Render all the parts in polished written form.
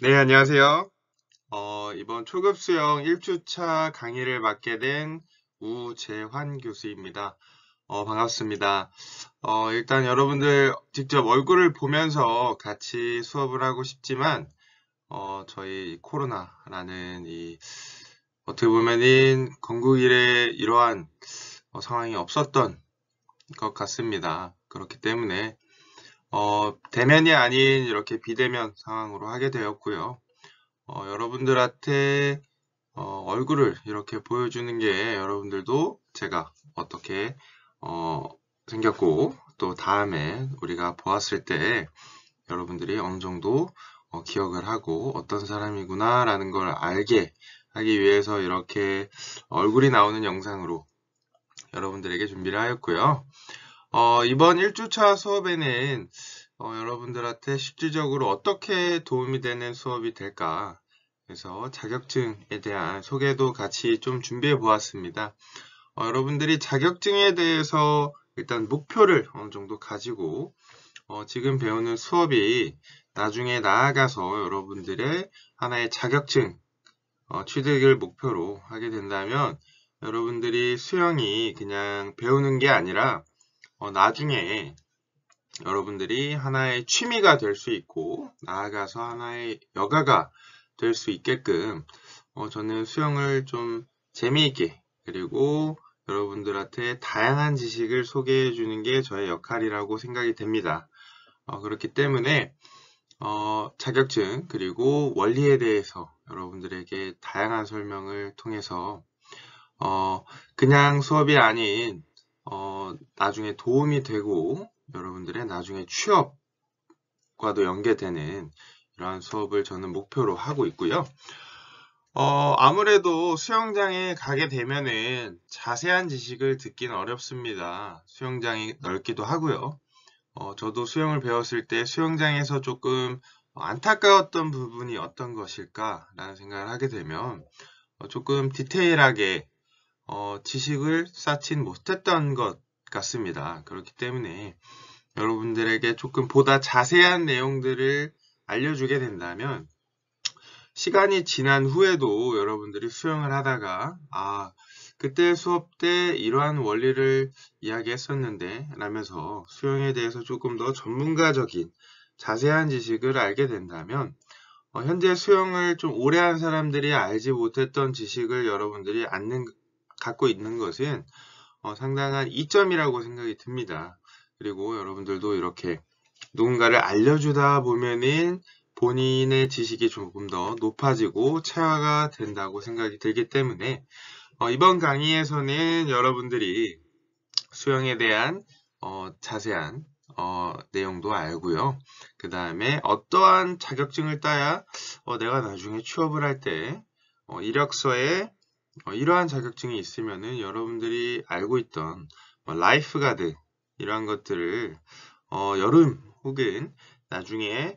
네, 안녕하세요. 이번 초급 수영 1주차 강의를 맡게 된 우재환 교수입니다. 반갑습니다. 일단 여러분들 직접 얼굴을 보면서 같이 수업을 하고 싶지만, 저희 코로나라는 어떻게 보면은 건국 이래 이러한 상황이 없었던 것 같습니다. 그렇기 때문에, 대면이 아닌 이렇게 비대면 상황으로 하게 되었고요. 여러분들한테 얼굴을 이렇게 보여주는 게 여러분들도 제가 어떻게 어, 생겼고 또 다음에 우리가 보았을 때 여러분들이 어느 정도 기억을 하고 어떤 사람이구나 라는 걸 알게 하기 위해서 이렇게 얼굴이 나오는 영상으로 여러분들에게 준비를 하였고요. 이번 1주차 수업에는 여러분들한테 실질적으로 어떻게 도움이 되는 수업이 될까? 그래서 자격증에 대한 소개도 같이 좀 준비해 보았습니다. 여러분들이 자격증에 대해서 일단 목표를 어느 정도 가지고 지금 배우는 수업이 나중에 나아가서 여러분들의 하나의 자격증 취득을 목표로 하게 된다면 여러분들이 수영이 그냥 배우는 게 아니라 나중에 여러분들이 하나의 취미가 될 수 있고 나아가서 하나의 여가가 될 수 있게끔 저는 수영을 좀 재미있게 그리고 여러분들한테 다양한 지식을 소개해 주는 게 저의 역할이라고 생각이 됩니다. 그렇기 때문에 자격증 그리고 원리에 대해서 여러분들에게 다양한 설명을 통해서 그냥 수업이 아닌 나중에 도움이 되고 여러분들의 나중에 취업과도 연계되는 이러한 수업을 저는 목표로 하고 있고요. 아무래도 수영장에 가게 되면은 자세한 지식을 듣기는 어렵습니다. 수영장이 넓기도 하고요. 저도 수영을 배웠을 때 수영장에서 조금 안타까웠던 부분이 어떤 것일까라는 생각을 하게 되면 조금 디테일하게 지식을 쌓진 못했던 것 같습니다. 그렇기 때문에 여러분들에게 조금 보다 자세한 내용들을 알려주게 된다면 시간이 지난 후에도 여러분들이 수영을 하다가 그때 수업 때 이러한 원리를 이야기했었는데 라면서 수영에 대해서 조금 더 전문가적인 자세한 지식을 알게 된다면 현재 수영을 좀 오래 한 사람들이 알지 못했던 지식을 여러분들이 갖고 있는 것은 상당한 이점이라고 생각이 듭니다. 그리고 여러분들도 이렇게 누군가를 알려주다 보면은 본인의 지식이 조금 더 높아지고 체화가 된다고 생각이 들기 때문에 이번 강의에서는 여러분들이 수영에 대한 자세한 내용도 알고요. 그 다음에 어떠한 자격증을 따야 내가 나중에 취업을 할 때 이력서에 이러한 자격증이 있으면은 여러분들이 알고 있던 라이프가드 이러한 것들을 여름 혹은 나중에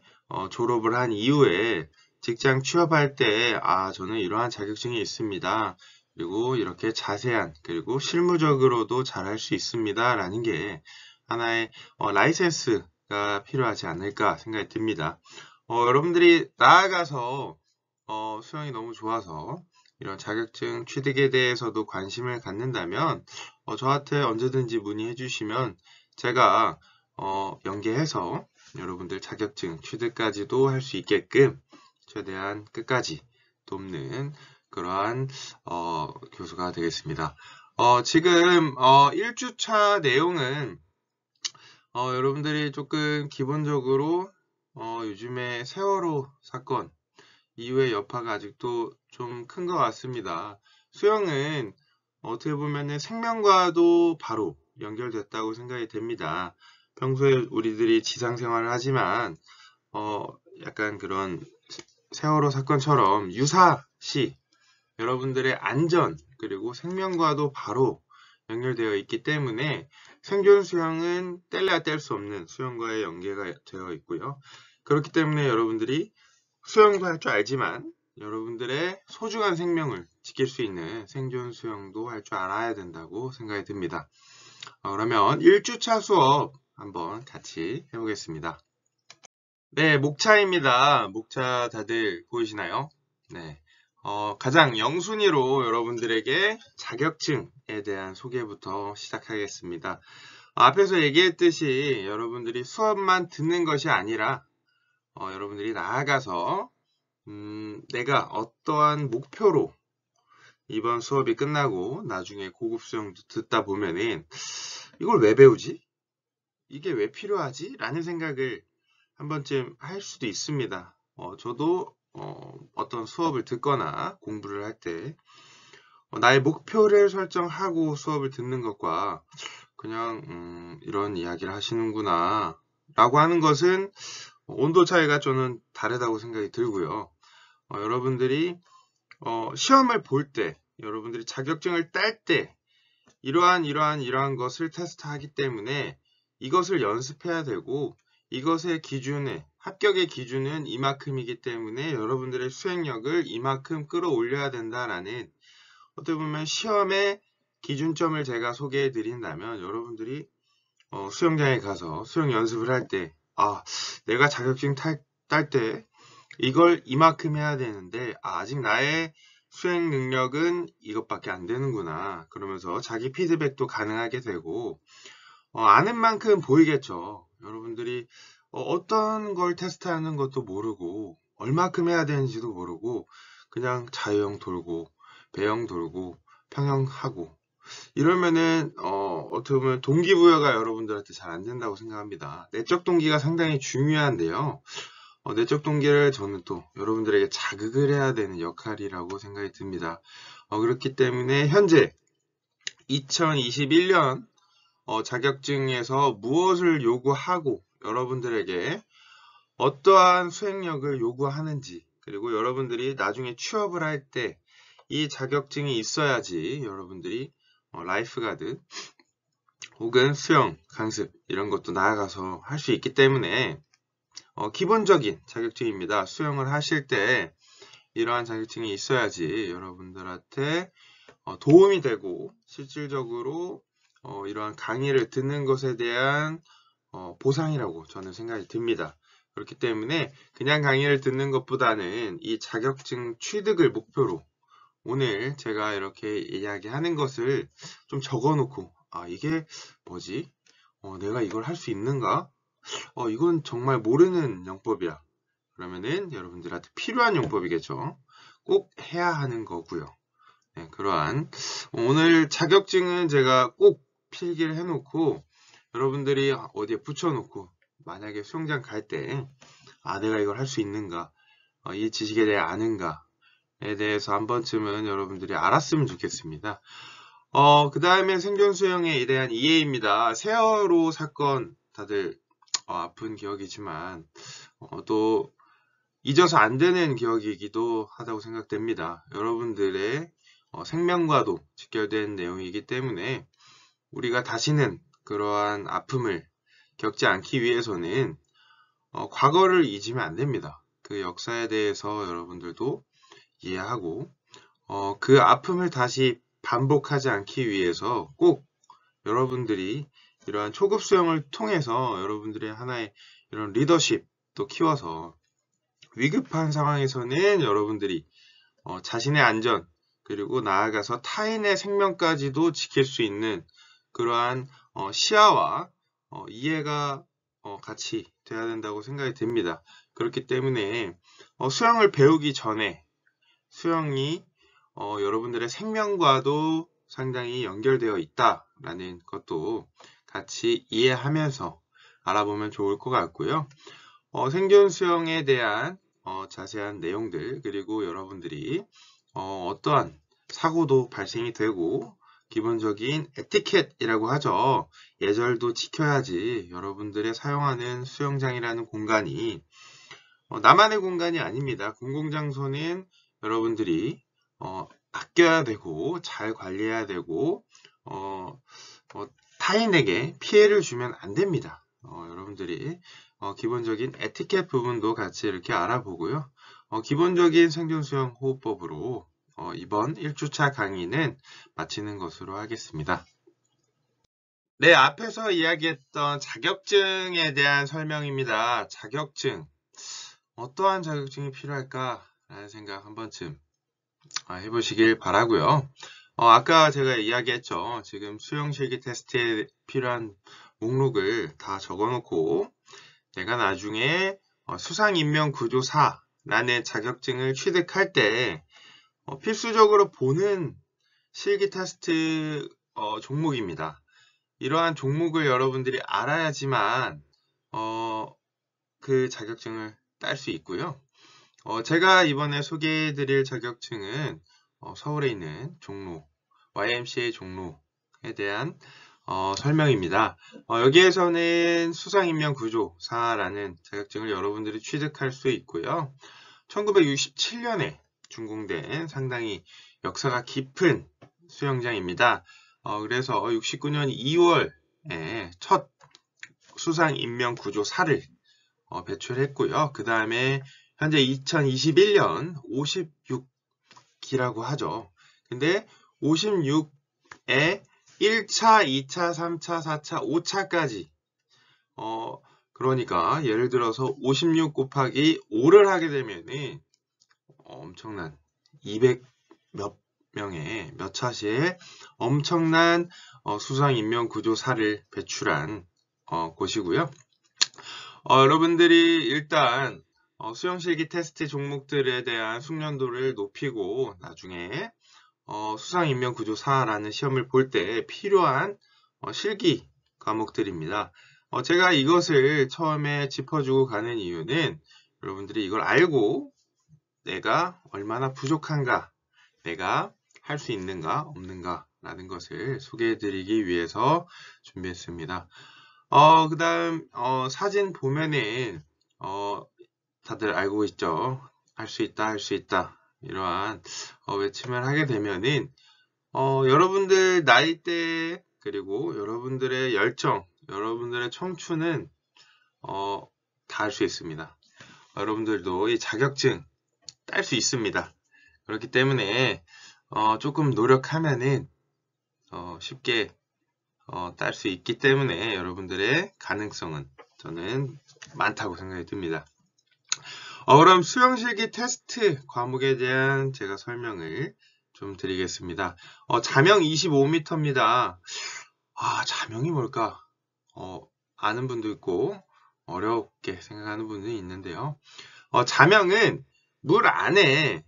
졸업을 한 이후에 직장 취업할 때 저는 이러한 자격증이 있습니다. 그리고 이렇게 자세한 그리고 실무적으로도 잘할 수 있습니다. 라는 게 하나의 라이센스가 필요하지 않을까 생각이 듭니다. 여러분들이 나아가서 수영이 너무 좋아서 이런 자격증 취득에 대해서도 관심을 갖는다면 저한테 언제든지 문의해 주시면 제가 연계해서 여러분들 자격증 취득까지도 할 수 있게끔 최대한 끝까지 돕는 그러한 교수가 되겠습니다. 지금 1주차 내용은 여러분들이 조금 기본적으로 요즘에 세월호 사건 이후의 여파가 아직도 좀 큰 것 같습니다. 수영은 어떻게 보면 생명과도 바로 연결됐다고 생각이 됩니다. 평소에 우리들이 지상생활을 하지만 약간 그런 세월호 사건처럼 유사시 여러분들의 안전 그리고 생명과도 바로 연결되어 있기 때문에 생존 수영은 뗄래야 뗄 수 없는 수영과의 연계가 되어 있고요. 그렇기 때문에 여러분들이 수영도 할 줄 알지만 여러분들의 소중한 생명을 지킬 수 있는 생존 수영도 할 줄 알아야 된다고 생각이 듭니다. 그러면 1주차 수업 한번 같이 해보겠습니다. 네, 목차입니다. 목차 다들 보이시나요? 네. 가장 영순위로 여러분들에게 자격증에 대한 소개부터 시작하겠습니다. 앞에서 얘기했듯이 여러분들이 수업만 듣는 것이 아니라 여러분들이 나아가서 내가 어떠한 목표로 이번 수업이 끝나고 나중에 고급 수영도 듣다 보면은 이걸 왜 배우지? 이게 왜 필요하지? 라는 생각을 한 번쯤 할 수도 있습니다. 저도 어떤 수업을 듣거나 공부를 할 때 나의 목표를 설정하고 수업을 듣는 것과 그냥 이런 이야기를 하시는구나 라고 하는 것은 온도 차이가 저는 다르다고 생각이 들고요. 여러분들이 시험을 볼 때, 여러분들이 자격증을 딸 때 이러한 것을 테스트하기 때문에 이것을 연습해야 되고 이것의 기준에 합격의 기준은 이만큼이기 때문에 여러분들의 수행력을 이만큼 끌어올려야 된다라는 어떻게 보면 시험의 기준점을 제가 소개해 드린다면 여러분들이 수영장에 가서 수영 연습을 할 때 내가 자격증 딸 때 이걸 이만큼 해야 되는데 아직 나의 수행 능력은 이것밖에 안 되는구나 그러면서 자기 피드백도 가능하게 되고 아는 만큼 보이겠죠. 여러분들이 어떤 걸 테스트하는 것도 모르고 얼마큼 해야 되는지도 모르고 그냥 자유형 돌고 배영 돌고 평형하고 이러면은 어떻게 보면 동기부여가 여러분들한테 잘 안 된다고 생각합니다. 내적 동기가 상당히 중요한데요. 내적 동기를 저는 또 여러분들에게 자극을 해야 되는 역할이라고 생각이 듭니다. 그렇기 때문에 현재 2021년 자격증에서 무엇을 요구하고 여러분들에게 어떠한 수행력을 요구하는지 그리고 여러분들이 나중에 취업을 할 때 이 자격증이 있어야지 여러분들이 라이프가드 혹은 수영, 강습 이런 것도 나아가서 할 수 있기 때문에 기본적인 자격증입니다. 수영을 하실 때 이러한 자격증이 있어야지 여러분들한테 도움이 되고 실질적으로 이러한 강의를 듣는 것에 대한 보상이라고 저는 생각이 듭니다. 그렇기 때문에 그냥 강의를 듣는 것보다는 이 자격증 취득을 목표로 오늘 제가 이렇게 이야기하는 것을 좀 적어놓고 이게 뭐지? 내가 이걸 할 수 있는가? 이건 정말 모르는 영법이야. 그러면은 여러분들한테 필요한 영법이겠죠. 꼭 해야 하는 거고요. 네, 그러한 오늘 자격증은 제가 꼭 필기를 해놓고 여러분들이 어디에 붙여놓고 만약에 수영장 갈 때 내가 이걸 할 수 있는가? 이 지식에 대해 아는가에 대해서 한 번쯤은 여러분들이 알았으면 좋겠습니다. 그 다음에 생존 수영에 대한 이해입니다. 세월호 사건 다들 아픈 기억이지만 또 잊어서 안 되는 기억이기도 하다고 생각됩니다. 여러분들의 생명과도 직결된 내용이기 때문에 우리가 다시는 그러한 아픔을 겪지 않기 위해서는 과거를 잊으면 안 됩니다. 그 역사에 대해서 여러분들도 이해하고 그 아픔을 다시 반복하지 않기 위해서 꼭 여러분들이 이러한 초급 수영을 통해서 여러분들의 하나의 이런 리더십도 키워서 위급한 상황에서는 여러분들이 자신의 안전 그리고 나아가서 타인의 생명까지도 지킬 수 있는 그러한 시야와 이해가 같이 돼야 된다고 생각이 됩니다. 그렇기 때문에 수영을 배우기 전에 수영이 여러분들의 생명과도 상당히 연결되어 있다라는 것도 같이 이해하면서 알아보면 좋을 것 같고요. 생존 수영에 대한 자세한 내용들 그리고 여러분들이 어떠한 사고도 발생이 되고 기본적인 에티켓이라고 하죠. 예절도 지켜야지 여러분들의 사용하는 수영장이라는 공간이 나만의 공간이 아닙니다. 공공장소는 여러분들이 아껴야 되고 잘 관리해야 되고 타인에게 피해를 주면 안 됩니다. 여러분들이 기본적인 에티켓 부분도 같이 이렇게 알아보고요. 기본적인 생존 수영 호흡법으로 이번 1주차 강의는 마치는 것으로 하겠습니다. 네, 앞에서 이야기했던 자격증에 대한 설명입니다. 자격증. 어떠한 자격증이 필요할까라는 생각 한 번쯤 해보시길 바라고요. 아까 제가 이야기했죠. 지금 수영실기 테스트에 필요한 목록을 다 적어놓고 내가 나중에 수상인명구조사라는 자격증을 취득할 때 필수적으로 보는 실기 테스트 종목입니다. 이러한 종목을 여러분들이 알아야지만 그 자격증을 딸 수 있고요. 제가 이번에 소개해드릴 자격증은 서울에 있는 종로, YMCA 종로에 대한 설명입니다. 여기에서는 수상인명구조사라는 자격증을 여러분들이 취득할 수 있고요. 1967년에 준공된 상당히 역사가 깊은 수영장입니다. 그래서 69년 2월에 첫 수상인명구조사를 배출했고요. 그 다음에 현재 2021년 56기라고 하죠. 근데 56에 1차, 2차, 3차, 4차, 5차까지 그러니까 예를 들어서 56 곱하기 5를 하게 되면은 엄청난 200 몇 명의 몇 차시에 엄청난 수상인명구조사를 배출한 곳이고요. 여러분들이 일단 수영실기 테스트 종목들에 대한 숙련도를 높이고 나중에 수상인명구조사라는 시험을 볼 때 필요한 실기 과목들입니다. 제가 이것을 처음에 짚어주고 가는 이유는 여러분들이 이걸 알고 내가 얼마나 부족한가, 내가 할 수 있는가 없는가 라는 것을 소개해드리기 위해서 준비했습니다. 그 다음 사진 보면은 다들 알고 있죠. 할 수 있다, 할 수 있다. 이러한 외침을 하게 되면은 여러분들 나이대 그리고 여러분들의 열정, 여러분들의 청춘은 다 할 수 있습니다. 여러분들도 이 자격증 딸 수 있습니다. 그렇기 때문에 조금 노력하면은 쉽게 딸 수 있기 때문에 여러분들의 가능성은 저는 많다고 생각이 듭니다. 그럼 수영실기 테스트 과목에 대한 제가 설명을 좀 드리겠습니다. 자명 25m입니다. 자명이 뭘까? 아는 분도 있고 어렵게 생각하는 분이 있는데요. 자명은 물 안에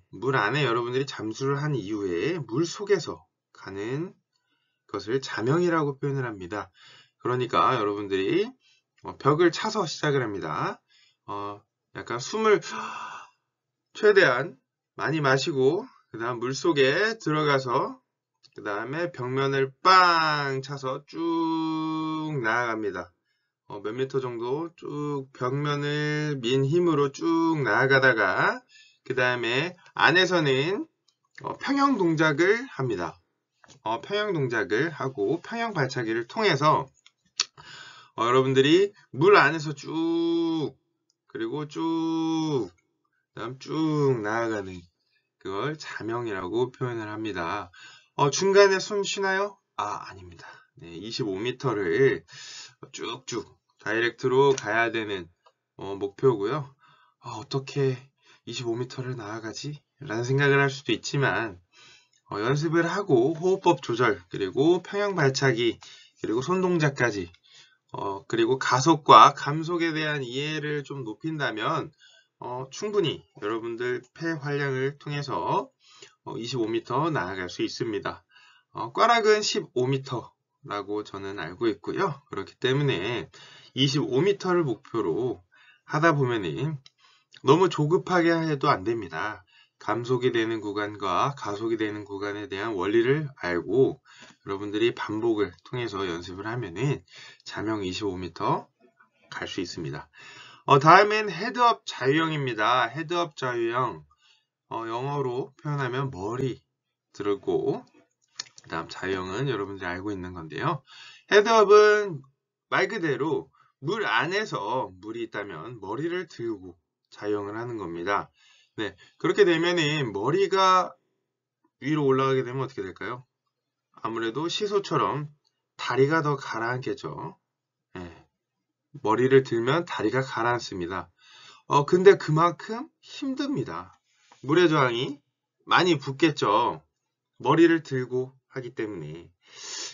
여러분들이 잠수를 한 이후에 물 속에서 가는 것을 자명이라고 표현을 합니다. 그러니까 여러분들이 벽을 차서 시작을 합니다. 약간 숨을 최대한 많이 마시고 그 다음 물속에 들어가서 그 다음에 벽면을 빵 차서 쭉 나아갑니다. 몇 미터 정도 쭉 벽면을 민 힘으로 쭉 나아가다가 그 다음에 안에서는 평형 동작을 합니다. 평형 동작을 하고 평형 발차기를 통해서 여러분들이 물 안에서 쭉 그리고 쭉 그다음 쭉 나아가는 그걸 자명이라고 표현을 합니다. 중간에 숨 쉬나요? 아닙니다. 네, 25m를 쭉쭉 다이렉트로 가야 되는 목표고요. 어떻게 25m를 나아가지? 라는 생각을 할 수도 있지만 연습을 하고 호흡법 조절 그리고 평형 발차기 그리고 손 동작까지 그리고 가속과 감속에 대한 이해를 좀 높인다면 충분히 여러분들 폐 활량을 통해서 25m 나아갈 수 있습니다. 꽈락은 15m라고 저는 알고 있고요. 그렇기 때문에 25m를 목표로 하다 보면은 너무 조급하게 해도 안 됩니다. 감속이 되는 구간과 가속이 되는 구간에 대한 원리를 알고 여러분들이 반복을 통해서 연습을 하면은 자명 25m 갈 수 있습니다. 다음엔 헤드업 자유형입니다. 헤드업 자유형 영어로 표현하면 머리 들고 그 다음 자유형은 여러분들이 알고 있는 건데요. 헤드업은 말 그대로 물 안에서 물이 있다면 머리를 들고 자유형을 하는 겁니다. 네, 그렇게 되면은 머리가 위로 올라가게 되면 어떻게 될까요? 아무래도 시소처럼 다리가 더 가라앉겠죠. 네, 머리를 들면 다리가 가라앉습니다. 근데 그만큼 힘듭니다. 물의 저항이 많이 붙겠죠. 머리를 들고 하기 때문에.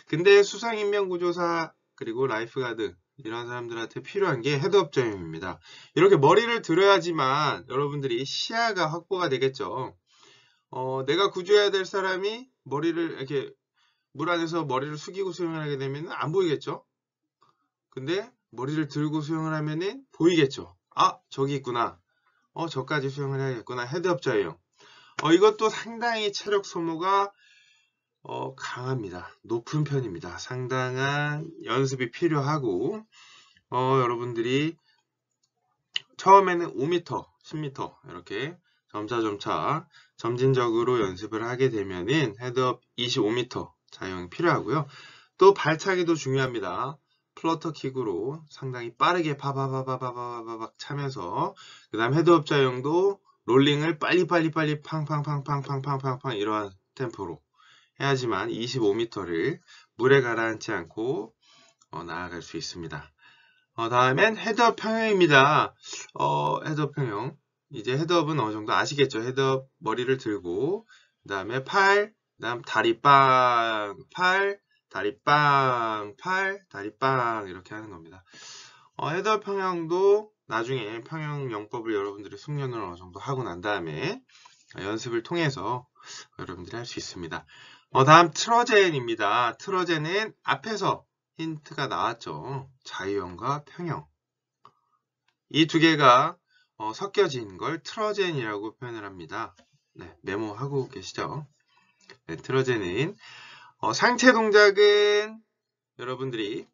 근데 수상인명구조사 그리고 라이프가드 이런 사람들한테 필요한 게 헤드업 저형입니다. 이렇게 머리를 들어야지만 여러분들이 시야가 확보가 되겠죠. 내가 구조해야 될 사람이 머리를 이렇게 물 안에서 머리를 숙이고 수영을 하게 되면 안 보이겠죠. 근데 머리를 들고 수영을 하면은 보이겠죠. 아, 저기 있구나. 저까지 수영을 해야겠구나. 헤드업 저형. 이것도 상당히 체력 소모가 강합니다. 높은 편입니다. 상당한 연습이 필요하고, 여러분들이 처음에는 5m, 10m 이렇게 점차 점진적으로 연습을 하게 되면은 헤드업 25m 자형이 필요하고요. 또 발차기도 중요합니다. 플러터 킥으로 상당히 빠르게 바바바바바바박 차면서 그 다음 헤드업 자형도 롤링을 빨리 팡팡팡팡팡팡팡팡팡 이러한 템포로 해야지만 25m를 물에 가라앉지 않고 나아갈 수 있습니다. 다음엔 헤드업 평형입니다. 헤드업 평형. 이제 헤드업은 어느 정도 아시겠죠? 헤드업 머리를 들고, 그 다음에 팔, 그 다음 다리 빵, 팔, 다리 빵, 팔, 다리 빵, 이렇게 하는 겁니다. 헤드업 평형도 나중에 평형 영법을 여러분들이 숙련을 어느 정도 하고 난 다음에 연습을 통해서 여러분들이 할 수 있습니다. 다음 트러젠입니다. 트러젠은 앞에서 힌트가 나왔죠. 자유형과 평형. 이 두 개가 섞여진 걸 트러젠이라고 표현을 합니다. 네, 메모하고 계시죠? 네, 트러젠은 상체 동작은 여러분들이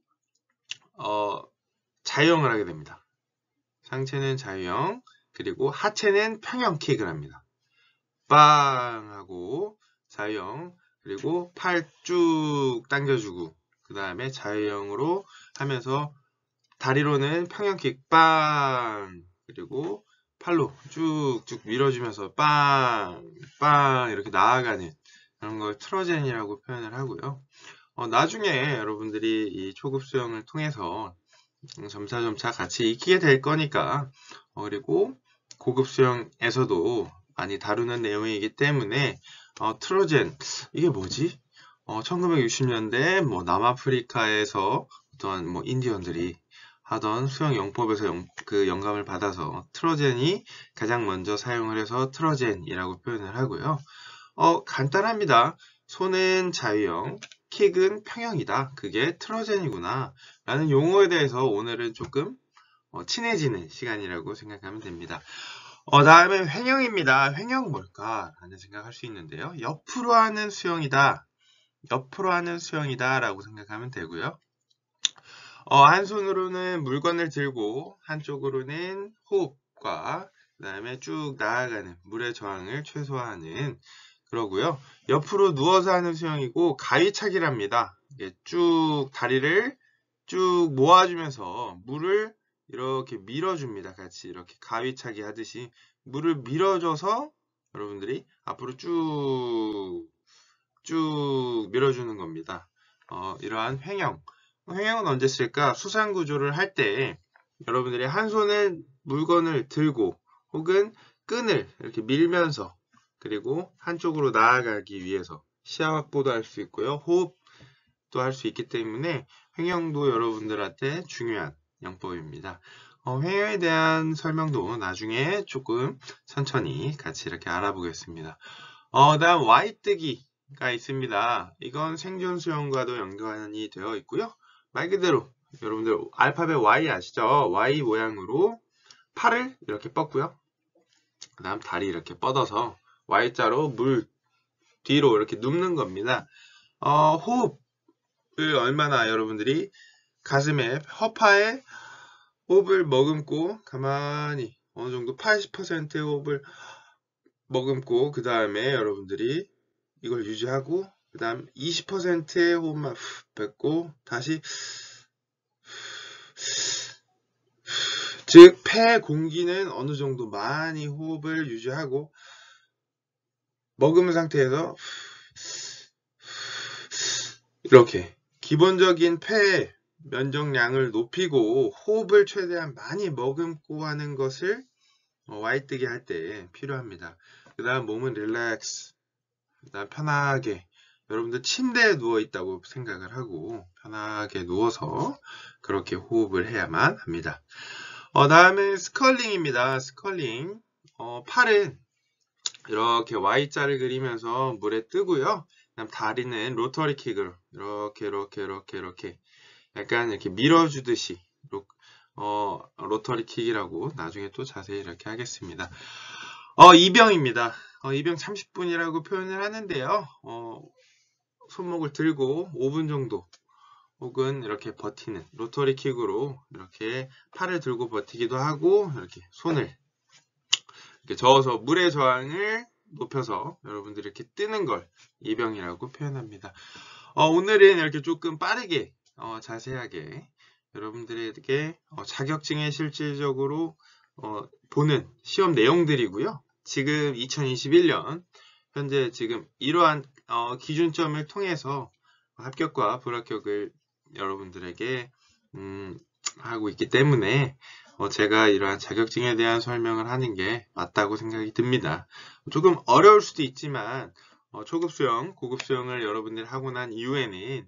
자유형을 하게 됩니다. 상체는 자유형, 그리고 하체는 평형 킥을 합니다. 빵 하고 자유형, 그리고 팔 쭉 당겨주고 그 다음에 자유형으로 하면서 다리로는 평형킥 빵, 그리고 팔로 쭉쭉 밀어주면서 빵, 빵 이렇게 나아가는 그런 걸 트러젠이라고 표현을 하고요. 나중에 여러분들이 이 초급 수영을 통해서 점차 같이 익히게 될 거니까 그리고 고급 수영에서도 많이 다루는 내용이기 때문에 트러젠 이게 뭐지? 1960년대 뭐 남아프리카에서 어떤 뭐 인디언들이 하던 수영 영법에서 그 영감을 받아서 트러젠이 가장 먼저 사용을 해서 트러젠이라고 표현을 하고요. 간단합니다. 손은 자유형, 킥은 평형이다. 그게 트러젠이구나. 라는 용어에 대해서 오늘은 조금 친해지는 시간이라고 생각하면 됩니다. 다음에 횡형입니다. 횡형 뭘까? 라는 생각할 수 있는데요. 옆으로 하는 수영이다. 옆으로 하는 수영이다. 라고 생각하면 되고요. 한 손으로는 물건을 들고 한쪽으로는 호흡과 그 다음에 쭉 나아가는 물의 저항을 최소화하는 그러고요. 옆으로 누워서 하는 수영이고 가위차기랍니다. 쭉 다리를 쭉 모아주면서 물을 이렇게 밀어줍니다. 같이 이렇게 가위차기 하듯이 물을 밀어줘서 여러분들이 앞으로 쭉 밀어주는 겁니다. 이러한 횡형. 횡형은 언제 쓸까? 수상 구조를 할 때 여러분들이 한 손에 물건을 들고 혹은 끈을 이렇게 밀면서 그리고 한쪽으로 나아가기 위해서 시야 확보도 할 수 있고요. 호흡도 할 수 있기 때문에 횡형도 여러분들한테 중요한 영법입니다. 횡형에 대한 설명도 나중에 조금 천천히 같이 이렇게 알아보겠습니다. 다음 Y뜨기가 있습니다. 이건 생존 수영과도 연관이 되어 있고요. 말 그대로 여러분들 알파벳 Y 아시죠? Y 모양으로 팔을 이렇게 뻗고요. 그 다음 다리 이렇게 뻗어서 Y자로 물 뒤로 이렇게 눕는 겁니다. 호흡을 얼마나 여러분들이 가슴에 허파에 호흡을 머금고 가만히 어느 정도 80%의 호흡을 머금고 그 다음에 여러분들이 이걸 유지하고 그 다음 20%의 호흡만 뱉고 다시 즉 폐 공기는 어느 정도 많이 호흡을 유지하고 머금은 상태에서 이렇게 기본적인 폐 면적량을 높이고 호흡을 최대한 많이 머금고 하는 것을 Y 뜨기 할 때 필요합니다. 그 다음 몸은 릴렉스, 그 다음 편하게, 여러분들 침대에 누워 있다고 생각을 하고 편하게 누워서 그렇게 호흡을 해야만 합니다. 다음에 스컬링입니다. 스컬링. 팔은 이렇게 Y자를 그리면서 물에 뜨고요. 그다음 다리는 로터리 킥으로 이렇게 약간 이렇게 밀어주듯이 로터리 킥이라고 나중에 또 자세히 이렇게 하겠습니다. 이병입니다. 이병 30분이라고 표현을 하는데요. 손목을 들고 5분 정도 혹은 이렇게 버티는 로터리 킥으로 이렇게 팔을 들고 버티기도 하고 이렇게 손을 이렇게 저어서 물의 저항을 높여서 여러분들이 이렇게 뜨는 걸 이병이라고 표현합니다. 오늘은 이렇게 조금 빠르게 자세하게 여러분들에게 자격증에 실질적으로 보는 시험 내용들이고요. 지금 2021년 현재 지금 이러한 기준점을 통해서 합격과 불합격을 여러분들에게 하고 있기 때문에 제가 이러한 자격증에 대한 설명을 하는 게 맞다고 생각이 듭니다. 조금 어려울 수도 있지만 초급 수영, 고급 수영을 여러분들이 하고 난 이후에는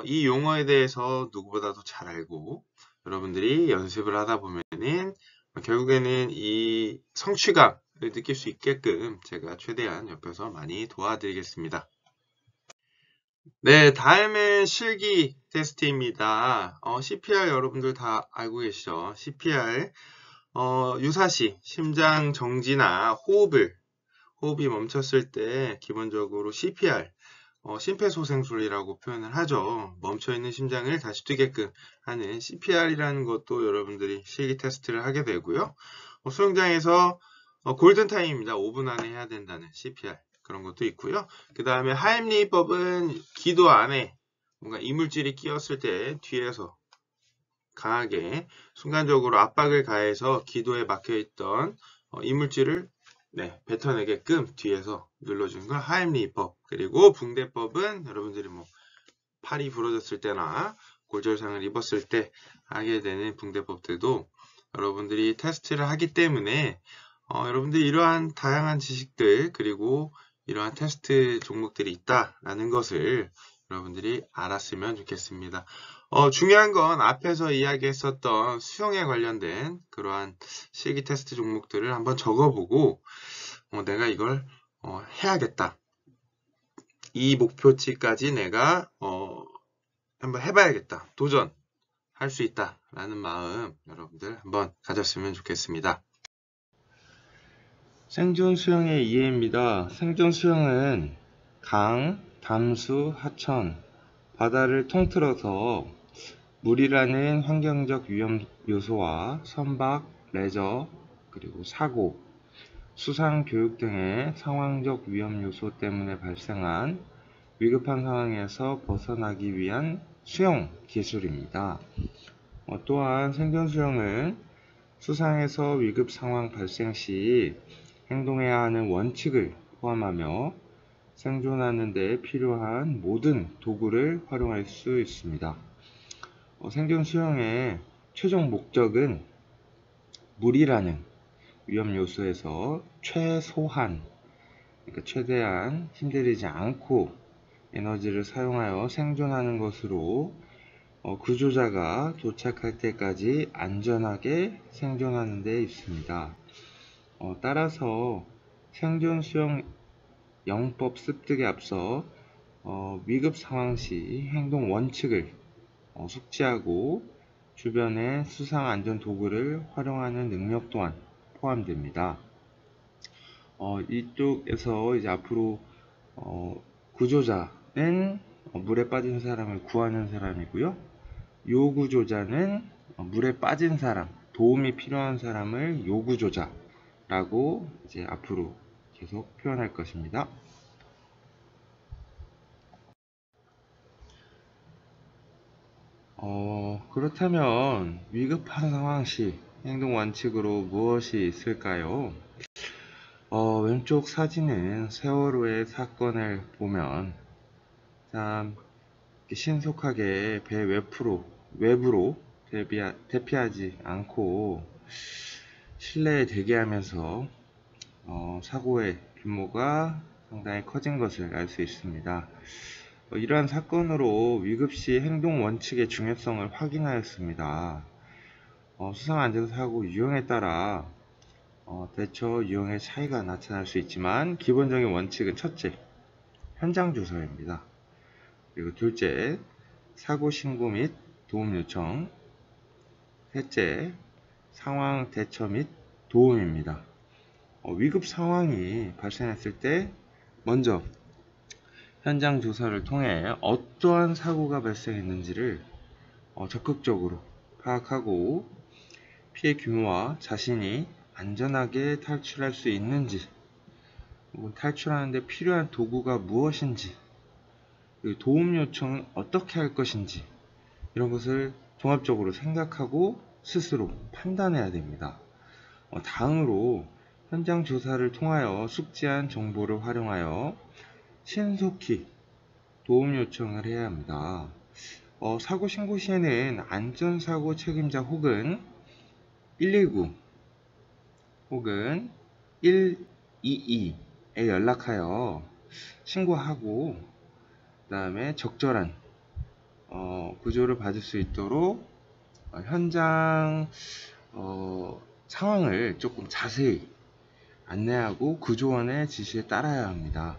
이 용어에 대해서 누구보다도 잘 알고 여러분들이 연습을 하다 보면은 결국에는 이 성취감을 느낄 수 있게끔 제가 최대한 옆에서 많이 도와드리겠습니다. 네, 다음은 실기 테스트입니다. CPR 여러분들 다 알고 계시죠? CPR, 유사시, 심장 정지나 호흡이 멈췄을 때 기본적으로 CPR, 심폐소생술이라고 표현을 하죠. 멈춰있는 심장을 다시 뛰게끔 하는 CPR이라는 것도 여러분들이 실기 테스트를 하게 되고요. 수영장에서 골든타임입니다. 5분 안에 해야 된다는 CPR. 그런 것도 있고요. 그 다음에 하임리히법은 기도 안에 뭔가 이물질이 끼었을 때 뒤에서 강하게 순간적으로 압박을 가해서 기도에 막혀있던 이물질을 뱉어내게끔 뒤에서 눌러주는 건 하임리히법. 그리고 붕대법은 여러분들이 뭐 팔이 부러졌을 때나 골절상을 입었을 때 하게 되는 붕대법들도 여러분들이 테스트를 하기 때문에 여러분들이 이러한 다양한 지식들 그리고 이러한 테스트 종목들이 있다라는 것을 여러분들이 알았으면 좋겠습니다. 중요한 건 앞에서 이야기했었던 수영에 관련된 그러한 실기 테스트 종목들을 한번 적어보고 내가 이걸 해야겠다. 이 목표치까지 내가 한번 해봐야겠다. 도전할 수 있다. 라는 마음 여러분들 한번 가졌으면 좋겠습니다. 생존 수영의 이해입니다. 생존 수영은 강, 담수, 하천, 바다를 통틀어서 물이라는 환경적 위험 요소와 선박, 레저, 그리고 사고, 수상 교육 등의 상황적 위험 요소 때문에 발생한 위급한 상황에서 벗어나기 위한 수영 기술입니다. 또한 생존 수영은 수상에서 위급 상황 발생 시 행동해야 하는 원칙을 포함하며 생존하는 데 필요한 모든 도구를 활용할 수 있습니다. 생존 수영의 최종 목적은 물이라는 위험 요소에서 최소한, 그러니까 최대한 힘들이지 않고 에너지를 사용하여 생존하는 것으로 구조자가 도착할 때까지 안전하게 생존하는 데 있습니다. 따라서 생존 수영 영법 습득에 앞서 위급 상황 시 행동 원칙을 숙지하고 주변의 수상 안전 도구를 활용하는 능력 또한 포함됩니다. 이쪽에서 이제 앞으로 구조자는 물에 빠진 사람을 구하는 사람이고요. 요구조자는 물에 빠진 사람, 도움이 필요한 사람을 요구조자라고 이제 앞으로 계속 표현할 것입니다. 그렇다면 위급한 상황 시 행동 원칙으로 무엇이 있을까요? 왼쪽 사진은 세월호의 사건을 보면 참 신속하게 배 외부로 대피하지 않고 실내에 대기하면서 사고의 규모가 상당히 커진 것을 알 수 있습니다. 이러한 사건으로 위급시 행동 원칙의 중요성을 확인하였습니다. 수상안전사고 유형에 따라 대처 유형의 차이가 나타날 수 있지만 기본적인 원칙은 첫째, 현장 조사입니다. 그리고 둘째, 사고 신고 및 도움 요청. 셋째, 상황 대처 및 도움입니다. 위급 상황이 발생했을 때 먼저 현장 조사를 통해 어떠한 사고가 발생했는지를 적극적으로 파악하고 피해 규모와 자신이 안전하게 탈출할 수 있는지, 탈출하는데 필요한 도구가 무엇인지, 도움 요청은 어떻게 할 것인지, 이런 것을 종합적으로 생각하고 스스로 판단해야 됩니다. 다음으로 현장 조사를 통하여 숙지한 정보를 활용하여 신속히 도움 요청을 해야 합니다. 사고 신고 시에는 안전사고 책임자 혹은 119 혹은 122에 연락하여 신고하고 그 다음에 적절한 구조를 받을 수 있도록 현장 상황을 조금 자세히 안내하고 구조원의 지시에 따라야 합니다.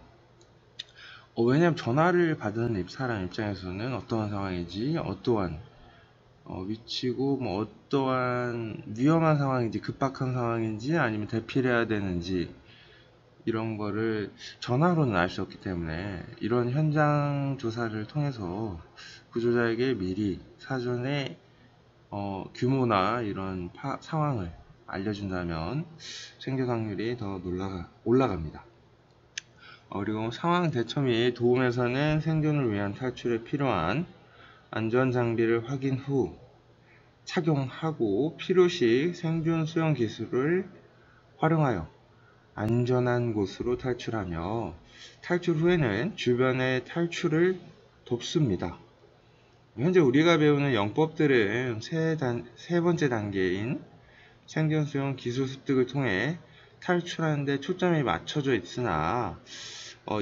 왜냐하면 전화를 받은 사람 입장에서는 어떠한 상황인지, 어떠한 위치고, 어떠한 위험한 상황인지, 급박한 상황인지, 아니면 대피를 해야 되는지, 이런 거를 전화로는 알 수 없기 때문에 이런 현장 조사를 통해서 구조자에게 미리 사전에 규모나 이런 상황을 알려준다면 생존 확률이 더 올라갑니다. 그리고 상황 대처 및 도움에서는 생존을 위한 탈출에 필요한 안전 장비를 확인 후 착용하고 필요시 생존 수영 기술을 활용하여 안전한 곳으로 탈출하며 탈출 후에는 주변의 탈출을 돕습니다. 현재 우리가 배우는 영법들은 세 번째 단계인 생존 수영 기술 습득을 통해 탈출하는 데 초점이 맞춰져 있으나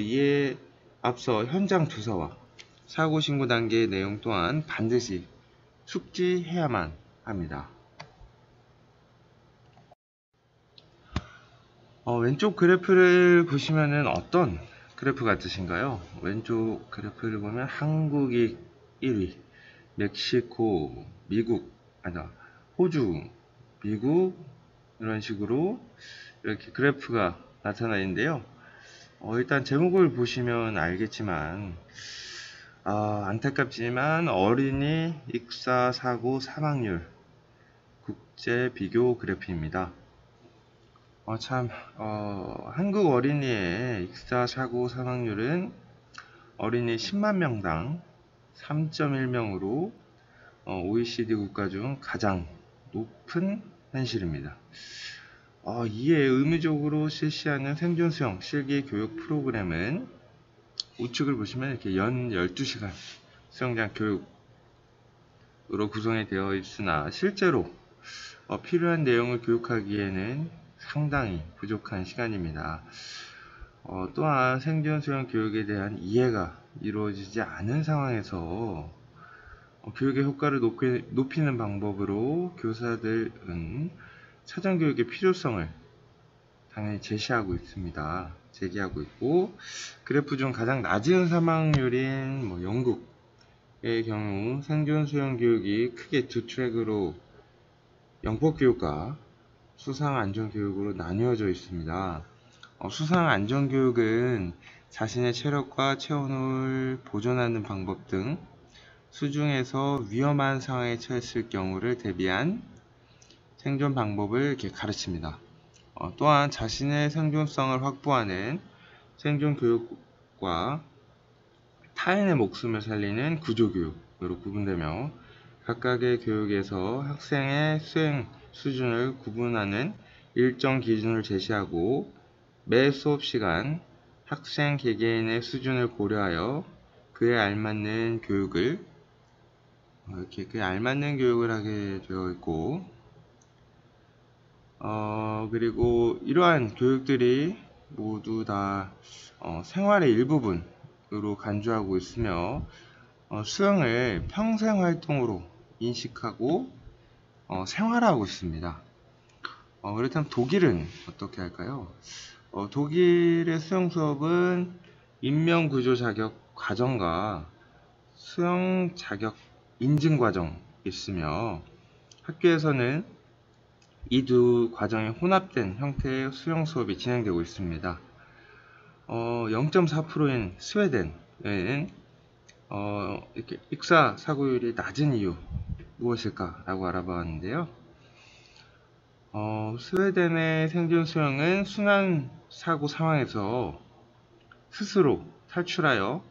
이에 앞서 현장 조사와 사고 신고 단계의 내용 또한 반드시 숙지해야만 합니다. 왼쪽 그래프를 보시면은 어떤 그래프 같으신가요? 왼쪽 그래프를 보면 한국이 1위, 멕시코, 미국, 호주, 미국, 이런 식으로 이렇게 그래프가 나타나 있는데요. 일단 제목을 보시면 알겠지만 안타깝지만 어린이 익사 사고 사망률 국제 비교 그래프입니다. 한국 어린이의 익사 사고 사망률은 어린이 10만 명당 3.1명으로 OECD 국가 중 가장 높은 현실입니다. 이에 의무적으로 실시하는 생존 수영 실기 교육 프로그램은 우측을 보시면 이렇게 연 12시간 수영장 교육으로 구성이 되어 있으나 실제로 필요한 내용을 교육하기에는 상당히 부족한 시간입니다. 또한 생존 수영 교육에 대한 이해가 이루어지지 않은 상황에서 교육의 효과를 높이는 방법으로 교사들은 사전 교육의 필요성을 당연히 제기하고 있고, 그래프 중 가장 낮은 사망률인 영국의 경우 생존 수영 교육이 크게 두 트랙으로 영법 교육과 수상 안전 교육으로 나뉘어져 있습니다. 수상 안전 교육은 자신의 체력과 체온을 보존하는 방법 등 수중에서 위험한 상황에 처했을 경우를 대비한 생존 방법을 이렇게 가르칩니다. 또한 자신의 생존성을 확보하는 생존 교육과 타인의 목숨을 살리는 구조 교육으로 구분되며 각각의 교육에서 학생의 수행 수준을 구분하는 일정 기준을 제시하고 매 수업 시간 학생 개개인의 수준을 고려하여 그에 알맞는 교육을 하게 되어 있고, 그리고 이러한 교육들이 모두 다 생활의 일부분으로 간주하고 있으며 수영을 평생 활동으로 인식하고 생활하고 있습니다. 그렇다면 독일은 어떻게 할까요? 독일의 수영 수업은 인명구조 자격 과정과 수영 자격 인증 과정이 있으며 학교에서는 이 두 과정이 혼합된 형태의 수영 수업이 진행되고 있습니다. 0.4%인 스웨덴은 이렇게 익사 사고율이 낮은 이유 무엇일까라고 알아봤는데요. 스웨덴의 생존 수영은 순환 사고 상황에서 스스로 탈출하여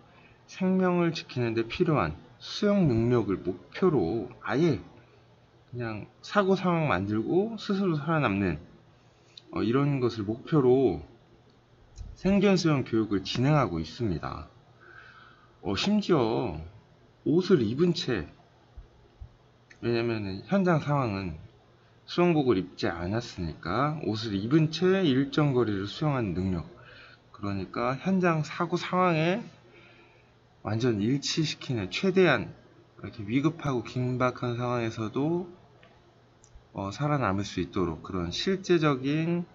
생명을 지키는 데 필요한 수영 능력을 목표로 아예 그냥 사고 상황 만들고 스스로 살아남는 이런 것을 목표로 생존 수영 교육을 진행하고 있습니다. 심지어 옷을 입은 채, 왜냐면 현장 상황은 수영복을 입지 않았으니까 옷을 입은 채 일정 거리를 수영하는 능력, 그러니까 현장 사고 상황에 완전 일치시키는 최대한 이렇게 위급하고 긴박한 상황에서도 살아남을 수 있도록 그런 실제적인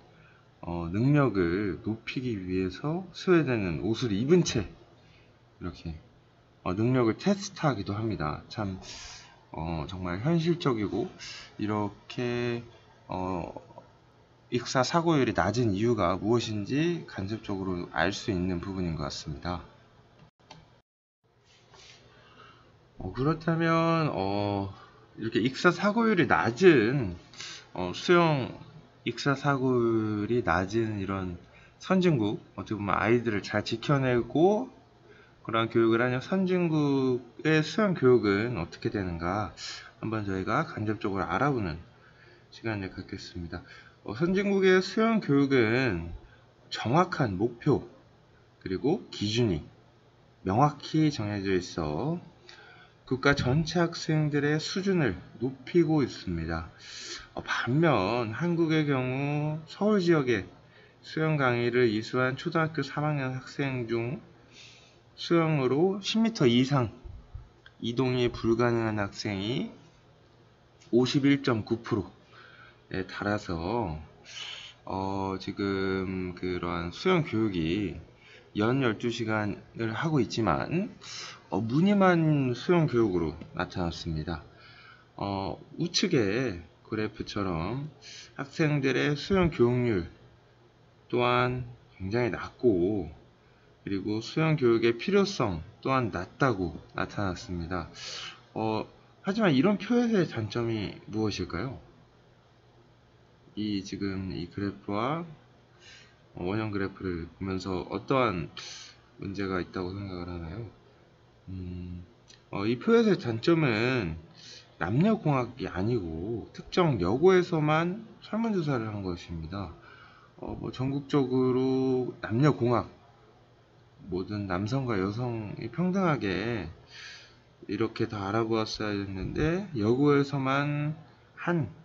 능력을 높이기 위해서 스웨덴은 옷을 입은 채 이렇게 능력을 테스트하기도 합니다. 참 정말 현실적이고 이렇게 익사 사고율이 낮은 이유가 무엇인지 간접적으로 알 수 있는 부분인 것 같습니다. 그렇다면 이렇게 익사 사고율이 낮은 수영 익사 사고율이 낮은 이런 선진국, 어떻게 보면 아이들을 잘 지켜내고 그러한 교육을 하는 선진국의 수영 교육은 어떻게 되는가 한번 저희가 간접적으로 알아보는 시간을 갖겠습니다. 선진국의 수영 교육은 정확한 목표 그리고 기준이 명확히 정해져 있어 국가 전체 학생들의 수준을 높이고 있습니다. 반면 한국의 경우 서울 지역에 수영 강의를 이수한 초등학교 3학년 학생 중 수영으로 10m 이상 이동이 불가능한 학생이 51.9%에 달아서 지금 그러한 수영 교육이 연 12시간을 하고 있지만 무늬만 수영 교육으로 나타났습니다. 우측의 그래프처럼 학생들의 수영 교육률 또한 굉장히 낮고 그리고 수영 교육의 필요성 또한 낮다고 나타났습니다. 하지만 이런 표에서의 단점이 무엇일까요? 지금 이 그래프와 원형 그래프를 보면서 어떠한 문제가 있다고 생각을 하나요? 이 표에서의 단점은 남녀공학이 아니고 특정 여고에서만 설문조사를 한 것입니다. 전국적으로 남녀공학 모든 남성과 여성이 평등하게 이렇게 다 알아보았어야 했는데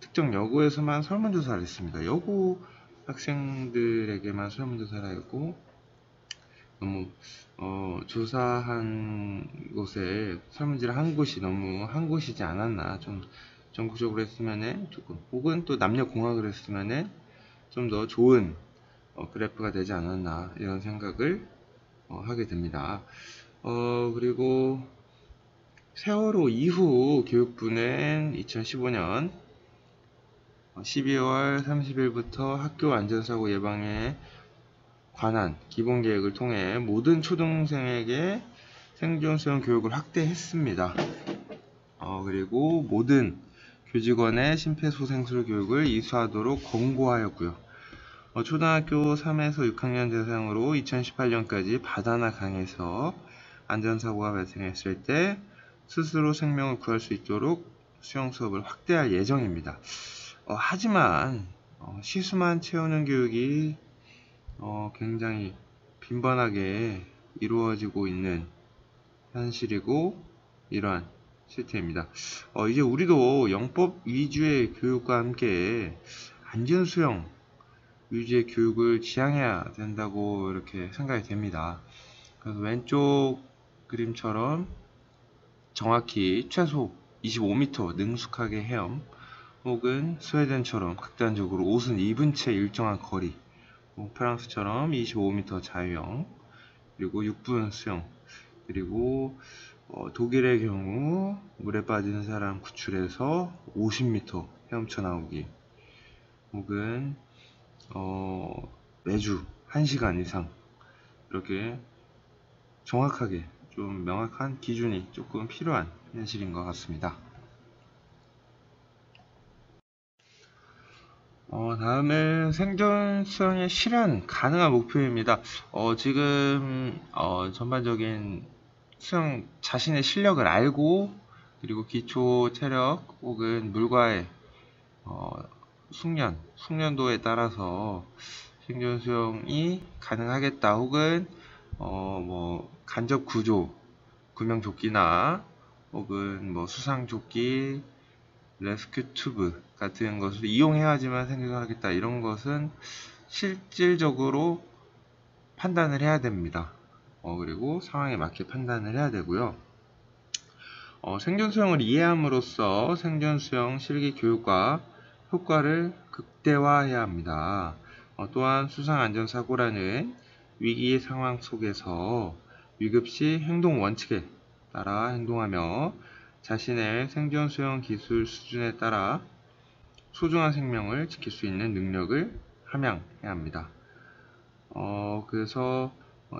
특정 여고에서만 설문조사를 했습니다. 여고 학생들에게만 설문조사를 했고 너무 조사한 곳에 설문지를 한 곳이 너무 한 곳이지 않았나, 좀 전국적으로 했으면은 조금, 혹은 또 남녀공학을 했으면은 좀 더 좋은 그래프가 되지 않았나 이런 생각을 하게 됩니다. 그리고 세월호 이후 교육부는 2015년 12월 30일부터 학교 안전사고 예방에 관한 기본계획을 통해 모든 초등생에게 생존 수영 교육을 확대했습니다. 그리고 모든 교직원의 심폐소생술 교육을 이수하도록 권고하였고요. 초등학교 3에서 6학년 대상으로 2018년까지 바다나 강에서 안전사고가 발생했을 때 스스로 생명을 구할 수 있도록 수영 수업을 확대할 예정입니다. 하지만 시수만 채우는 교육이 굉장히 빈번하게 이루어지고 있는 현실이고 이러한 시스템입니다. 이제 우리도 영법 위주의 교육과 함께 안전 수영 유지의 교육을 지향해야 된다고 이렇게 생각이 됩니다. 그래서 왼쪽 그림처럼 정확히 최소 25m 능숙하게 헤엄, 혹은 스웨덴처럼 극단적으로 옷은 입은 채 일정한 거리, 프랑스처럼 25m 자유형, 그리고 6분 수영, 그리고 독일의 경우 물에 빠지는 사람 구출해서 50m 헤엄쳐 나오기, 혹은 매주 1시간 이상 이렇게 정확하게 좀 명확한 기준이 조금 필요한 현실인 것 같습니다. 다음은 생존 수영의 실현 가능한 목표입니다. 지금 전반적인 수영 자신의 실력을 알고, 그리고 기초 체력 혹은 물과의 숙련도에 따라서 생존 수영이 가능하겠다, 혹은 간접 구조, 구명조끼나 혹은 수상조끼, 레스큐 튜브 같은 것을 이용해야지만 생존하겠다, 이런 것은 실질적으로 판단을 해야 됩니다. 그리고 상황에 맞게 판단을 해야 되고요. 생존 수영을 이해함으로써 생존 수영 실기 교육과 효과를 극대화해야 합니다. 또한 수상 안전사고라는 위기의 상황 속에서 위급시 행동 원칙에 따라 행동하며 자신의 생존 수영 기술 수준에 따라 소중한 생명을 지킬 수 있는 능력을 함양해야 합니다. 그래서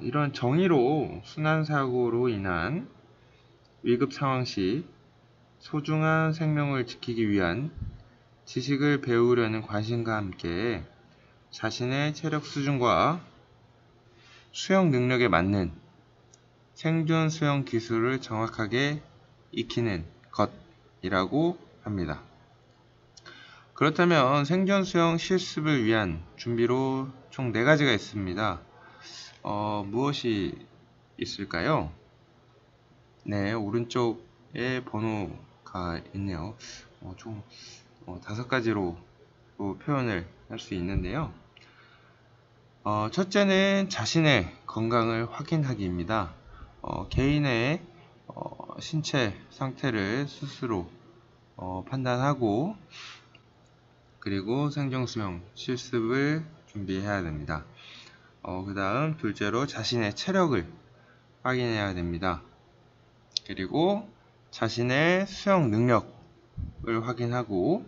이런 정의로 순환사고로 인한 위급 상황 시 소중한 생명을 지키기 위한 지식을 배우려는 관심과 함께 자신의 체력 수준과 수영 능력에 맞는 생존 수영 기술을 정확하게 익히는 것이라고 합니다. 그렇다면 생존 수영 실습을 위한 준비로 총 4가지가 있습니다. 무엇이 있을까요? 네, 오른쪽에 번호가 있네요. 총 5가지로 표현을 할 수 있는데요. 첫째는 자신의 건강을 확인하기입니다. 개인의 신체 상태를 스스로 판단하고, 그리고 생존 수영 실습을 준비해야 됩니다. 그 다음 둘째로 자신의 체력을 확인해야 됩니다. 그리고 자신의 수영 능력을 확인하고,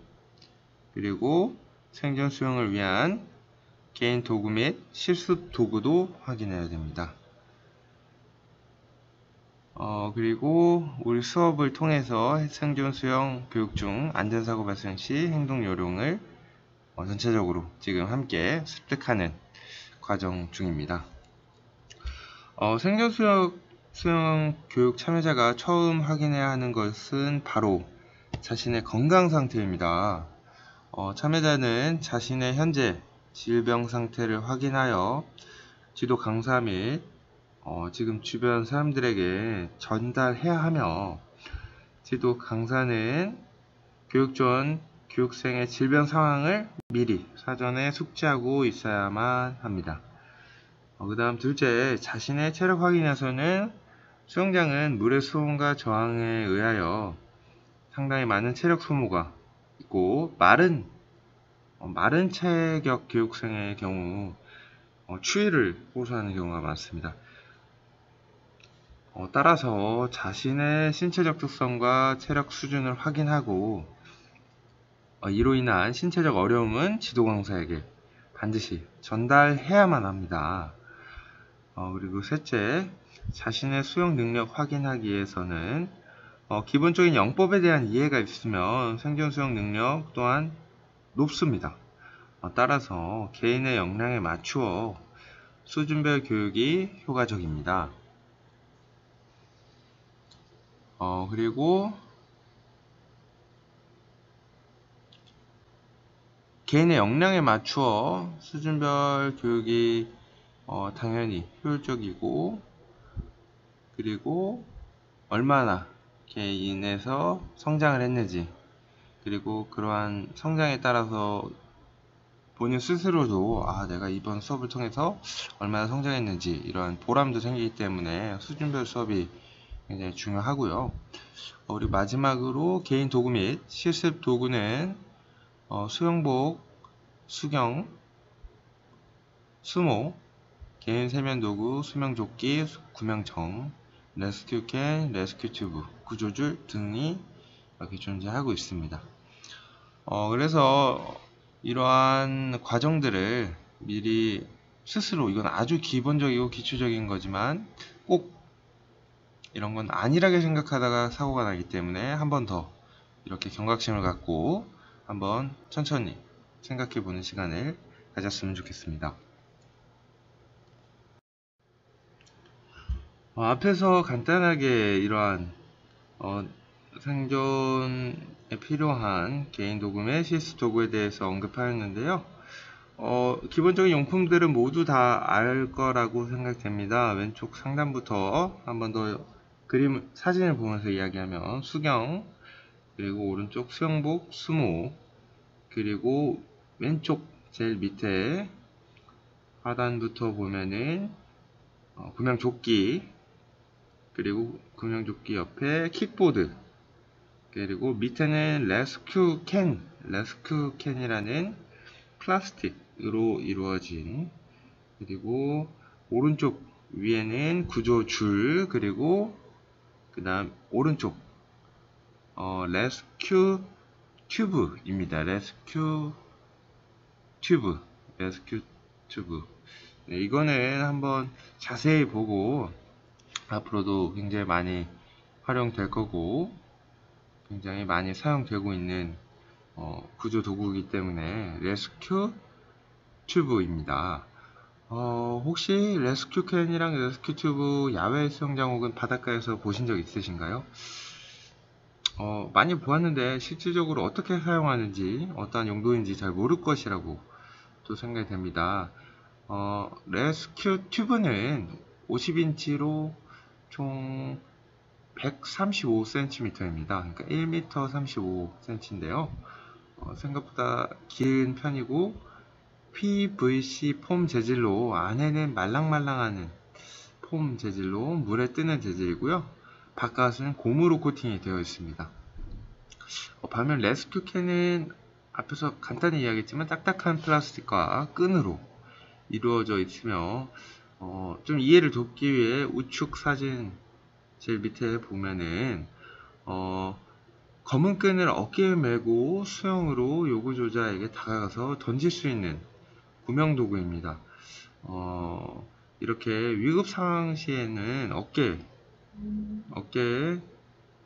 그리고 생존 수영을 위한 개인 도구 및 실습 도구도 확인해야 됩니다. 그리고 우리 수업을 통해서 생존 수영 교육 중 안전사고 발생 시 행동 요령을 전체적으로 지금 함께 습득하는 과정 중입니다. 생존 수영 교육 참여자가 처음 확인해야 하는 것은 바로 자신의 건강 상태입니다. 참여자는 자신의 현재 질병 상태를 확인하여 지도 강사 및 지금 주변 사람들에게 전달해야 하며, 지도 강사는 교육 전 교육생의 질병 상황을 미리 사전에 숙지하고 있어야만 합니다. 그 다음 둘째, 자신의 체력 확인에서는 수영장은 물의 수온과 저항에 의하여 상당히 많은 체력 소모가 있고, 마른 체격 교육생의 경우 추위를 호소하는 경우가 많습니다. 따라서 자신의 신체적 특성과 체력 수준을 확인하고, 이로 인한 신체적 어려움은 지도 강사에게 반드시 전달해야만 합니다. 그리고 셋째, 자신의 수영 능력 확인하기 위해서는 기본적인 영법에 대한 이해가 있으면 생존 수영 능력 또한 높습니다. 따라서 개인의 역량에 맞추어 수준별 교육이 효과적입니다. 그리고 개인의 역량에 맞추어 수준별 교육이 당연히 효율적이고, 그리고 얼마나 개인에서 성장을 했는지, 그리고 그러한 성장에 따라서 본인 스스로도 내가 이번 수업을 통해서 얼마나 성장했는지 이런 보람도 생기기 때문에 수준별 수업이 굉장히 중요하고요. 우리 마지막으로 개인 도구 및 실습 도구는 수영복, 수경, 수모, 개인 세면 도구, 수명조끼, 구명정, 레스큐캔, 레스큐튜브, 구조줄 등이 이렇게 존재하고 있습니다. 그래서 이러한 과정들을 미리 스스로, 이건 아주 기본적이고 기초적인 거지만 꼭 이런 건 안일하게 생각하다가 사고가 나기 때문에 한 번 더 이렇게 경각심을 갖고 한번 천천히 생각해 보는 시간을 가졌으면 좋겠습니다. 앞에서 간단하게 이러한 생존에 필요한 개인 도구 및 실습 도구에 대해서 언급하였는데요. 기본적인 용품들은 모두 다 알 거라고 생각됩니다. 왼쪽 상단부터 한번 더 사진을 보면서 이야기하면 수경, 그리고 오른쪽 수영복, 수모, 그리고 왼쪽 제일 밑에 하단부터 보면은 구명조끼, 그리고 구명조끼 옆에 킥보드, 그리고 밑에는 레스큐캔이라는 플라스틱으로 이루어진, 그리고 오른쪽 위에는 구조줄, 그리고 그 다음 오른쪽 레스큐 튜브입니다. 레스큐 튜브. 네, 이거는 한번 자세히 보고 앞으로도 굉장히 많이 활용될 거고 굉장히 많이 사용되고 있는 구조 도구이기 때문에 레스큐 튜브입니다. 혹시 레스큐 캔이랑 레스큐 튜브 야외 수영장 혹은 바닷가에서 보신 적 있으신가요? 많이 보았는데 실질적으로 어떻게 사용하는지 어떠한 용도인지 잘 모를 것이라고 또 생각이 됩니다. 레스큐 튜브는 50인치로 총 135cm입니다. 그러니까 1m 35cm인데요. 생각보다 긴 편이고 PVC 폼 재질로, 안에는 말랑말랑하는 폼 재질로 물에 뜨는 재질이고요. 바깥은 고무로 코팅이 되어 있습니다. 반면 레스큐캔은 앞에서 간단히 이야기했지만 딱딱한 플라스틱과 끈으로 이루어져 있으며 좀 이해를 돕기 위해 우측 사진 제일 밑에 보면은 검은 끈을 어깨에 메고 수영으로 요구조자에게 다가가서 던질 수 있는 구명 도구입니다. 이렇게 위급 상황 시에는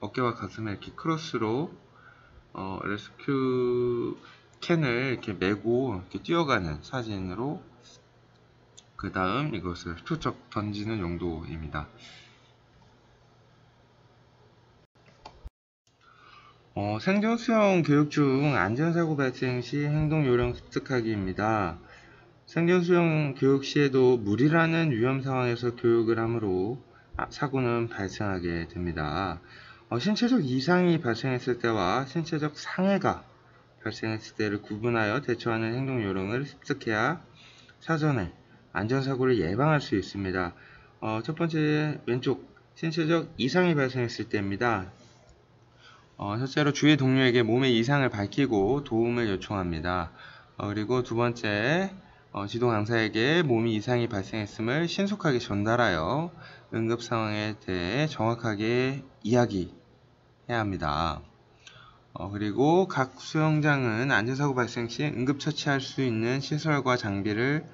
어깨와 가슴에 이렇게 크로스로 레스큐 캔을 이렇게 메고 이렇게 뛰어가는 사진으로, 그 다음 이것을 투척 던지는 용도입니다. 생존 수영 교육 중 안전사고 발생 시 행동 요령 습득하기입니다. 생존 수영 교육 시에도 물이라는 위험 상황에서 교육을 하므로 사고는 발생하게 됩니다. 신체적 이상이 발생했을 때와 신체적 상해가 발생했을 때를 구분하여 대처하는 행동 요령을 습득해야 사전에 안전사고를 예방할 수 있습니다. 첫 번째 왼쪽 신체적 이상이 발생했을 때입니다. 첫째로 주위 동료에게 몸의 이상을 밝히고 도움을 요청합니다. 그리고 두 번째, 지도 강사에게 몸이 이상이 발생했음을 신속하게 전달하여 응급 상황에 대해 정확하게 이야기해야 합니다. 그리고 각 수영장은 안전사고 발생 시 응급처치할 수 있는 시설과 장비를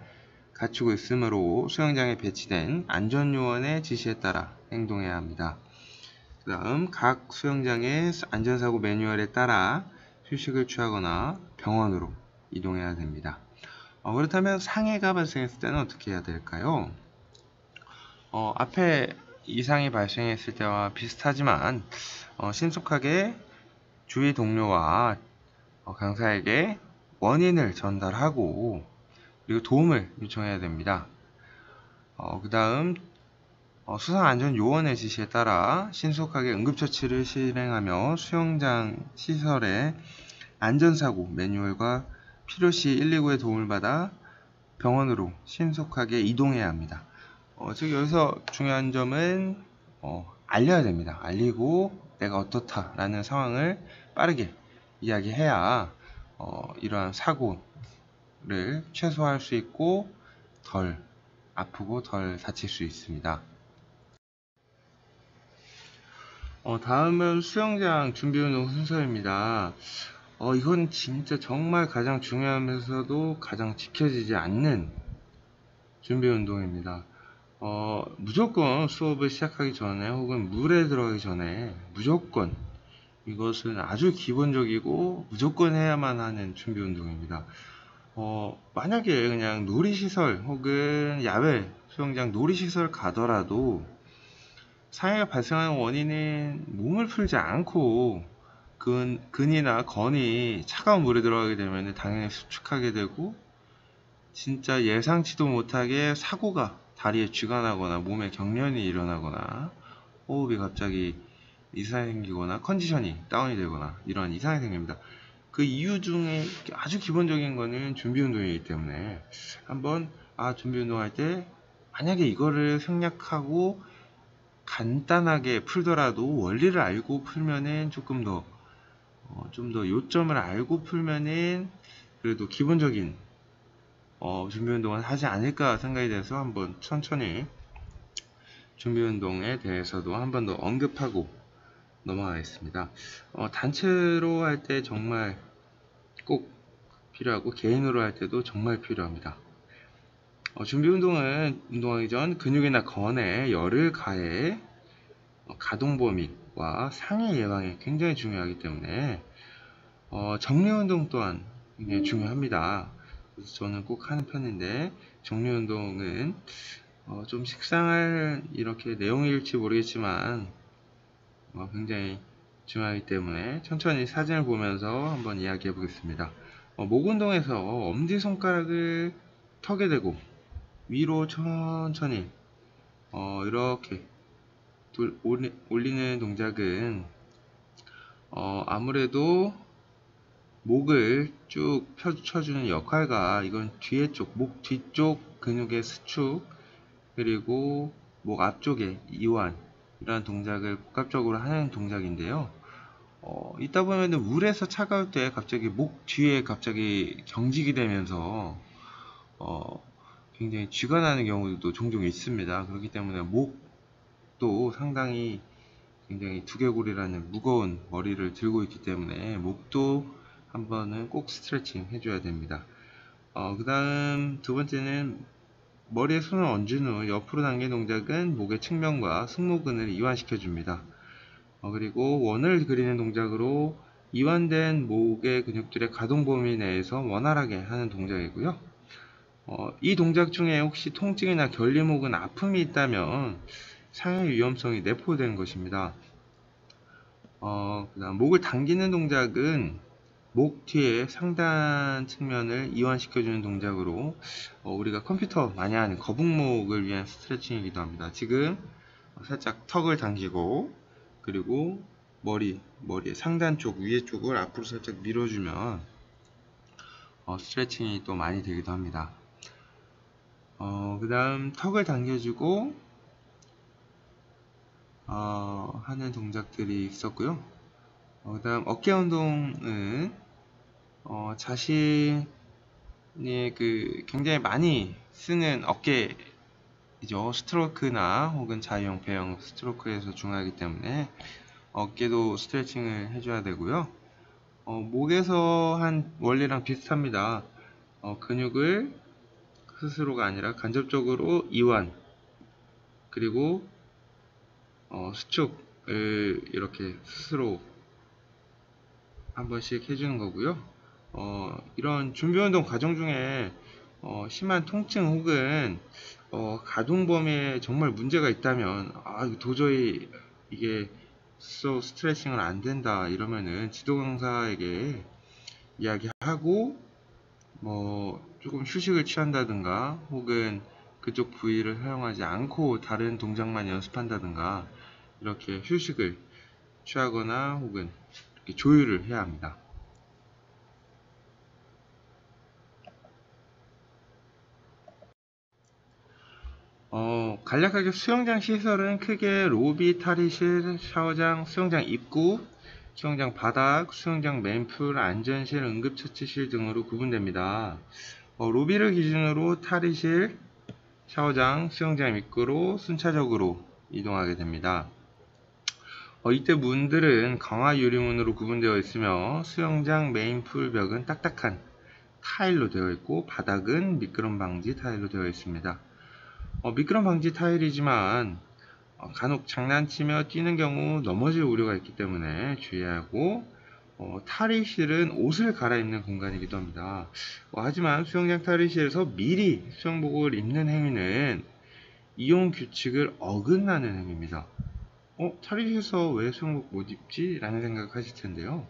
갖추고 있으므로 수영장에 배치된 안전요원의 지시에 따라 행동해야 합니다. 그 다음 각 수영장의 안전사고 매뉴얼에 따라 휴식을 취하거나 병원으로 이동해야 됩니다. 그렇다면 상해가 발생했을 때는 어떻게 해야 될까요? 앞에 이상이 발생했을 때와 비슷하지만 신속하게 주위 동료와 강사에게 원인을 전달하고 그리고 도움을 요청해야 됩니다. 그 다음 수상안전요원의 지시에 따라 신속하게 응급처치를 실행하며 수영장 시설의 안전사고 매뉴얼과 필요시 119의 도움을 받아 병원으로 신속하게 이동해야 합니다. 즉 여기서 중요한 점은 알려야 됩니다. 알리고 내가 어떻다라는 상황을 빠르게 이야기해야 이러한 사고를 최소화할 수 있고 덜 아프고 덜 다칠 수 있습니다. 다음은 수영장 준비운동 순서입니다. 이건 진짜 정말 가장 중요하면서도 가장 지켜지지 않는 준비운동입니다. 무조건 수업을 시작하기 전에 혹은 물에 들어가기 전에 무조건 이것은 아주 기본적이고 무조건 해야만 하는 준비운동입니다. 만약에 그냥 놀이시설 혹은 야외 수영장 놀이시설 가더라도 상해가 발생하는 원인은 몸을 풀지 않고 근이나 건이 차가운 물에 들어가게 되면 당연히 수축하게 되고 진짜 예상치도 못하게 사고가 다리에 쥐가 나거나 몸에 경련이 일어나거나 호흡이 갑자기 이상이 생기거나 컨디션이 다운이 되거나 이러한 이상이 생깁니다. 그 이유 중에 아주 기본적인 거는 준비운동이기 때문에 한번 준비운동 할 때 만약에 이거를 생략하고 간단하게 풀더라도 원리를 알고 풀면은 조금 더 좀 더 요점을 알고 풀면은 그래도 기본적인 준비운동을 하지 않을까 생각이 돼서 한번 천천히 준비운동에 대해서도 한 번 더 언급하고 넘어가겠습니다. 단체로 할 때 정말 꼭 필요하고 개인으로 할 때도 정말 필요합니다. 준비운동은 운동하기 전 근육이나 건에 열을 가해 가동 범위와 상해 예방에 굉장히 중요하기 때문에 정리운동 또한 굉장히 중요합니다. 그래서 저는 꼭 하는 편인데 정리운동은 좀 식상할 이렇게 내용일지 모르겠지만 굉장히 중요하기 때문에 천천히 사진을 보면서 한번 이야기해 보겠습니다. 목 운동에서 엄지손가락을 턱에 대고 위로 천천히 이렇게 올리는 동작은 아무래도 목을 쭉 펴주는 역할과 이건 뒤에 쪽, 목 뒤쪽 근육의 수축 그리고 목 앞쪽의 이완 이러한 동작을 복합적으로 하는 동작인데요. 있다 보면은 물에서 차가울 때 갑자기 목 뒤에 갑자기 경직이 되면서 굉장히 쥐가 나는 경우도 종종 있습니다. 그렇기 때문에 목도 상당히 굉장히 두개골이라는 무거운 머리를 들고 있기 때문에 목도 한 번은 꼭 스트레칭 해줘야 됩니다. 그 다음 두 번째는 머리에 손을 얹은 후 옆으로 당기는 동작은 목의 측면과 승모근을 이완시켜 줍니다. 그리고 원을 그리는 동작으로 이완된 목의 근육들의 가동 범위 내에서 원활하게 하는 동작이고요. 이 동작 중에 혹시 통증이나 결림 혹은 아픔이 있다면 상해 위험성이 내포된 것입니다. 그다음 목을 당기는 동작은 목 뒤에 상단 측면을 이완시켜주는 동작으로 우리가 컴퓨터 많이 하는 거북목을 위한 스트레칭이기도 합니다. 지금 살짝 턱을 당기고 그리고 머리의 상단 쪽 위에 쪽을 앞으로 살짝 밀어주면 스트레칭이 또 많이 되기도 합니다. 그 다음 턱을 당겨주고 하는 동작들이 있었고요. 그 다음 어깨 운동은 자신이 굉장히 많이 쓰는 어깨이죠. 스트로크나 혹은 자유형, 배영 스트로크에서 중요하기 때문에 어깨도 스트레칭을 해줘야 되고요. 목에서 한 원리랑 비슷합니다. 근육을 스스로가 아니라 간접적으로 이완 그리고 수축을 이렇게 스스로 한 번씩 해주는 거고요. 이런 준비운동 과정 중에 심한 통증 혹은 가동 범위에 정말 문제가 있다면 도저히 이게 스트레칭은 안 된다 이러면은 지도 강사에게 이야기하고 조금 휴식을 취한다든가 혹은 그쪽 부위를 사용하지 않고 다른 동작만 연습한다든가 이렇게 휴식을 취하거나 혹은 이렇게 조율을 해야 합니다. 간략하게 수영장 시설은 크게 로비, 탈의실, 샤워장, 수영장 입구, 수영장 바닥, 수영장 맨풀, 안전실, 응급처치실 등으로 구분됩니다. 로비를 기준으로 탈의실, 샤워장, 수영장 입구로 순차적으로 이동하게 됩니다. 이때 문들은 강화 유리문으로 구분되어 있으며 수영장 메인풀 벽은 딱딱한 타일로 되어 있고 바닥은 미끄럼 방지 타일로 되어 있습니다. 미끄럼 방지 타일이지만 간혹 장난치며 뛰는 경우 넘어질 우려가 있기 때문에 주의하고, 탈의실은 옷을 갈아입는 공간이기도 합니다. 하지만 수영장 탈의실에서 미리 수영복을 입는 행위는 이용 규칙을 어긋나는 행위입니다. 탈의실에서 왜 수영복 못 입지? 라는 생각을 하실 텐데요.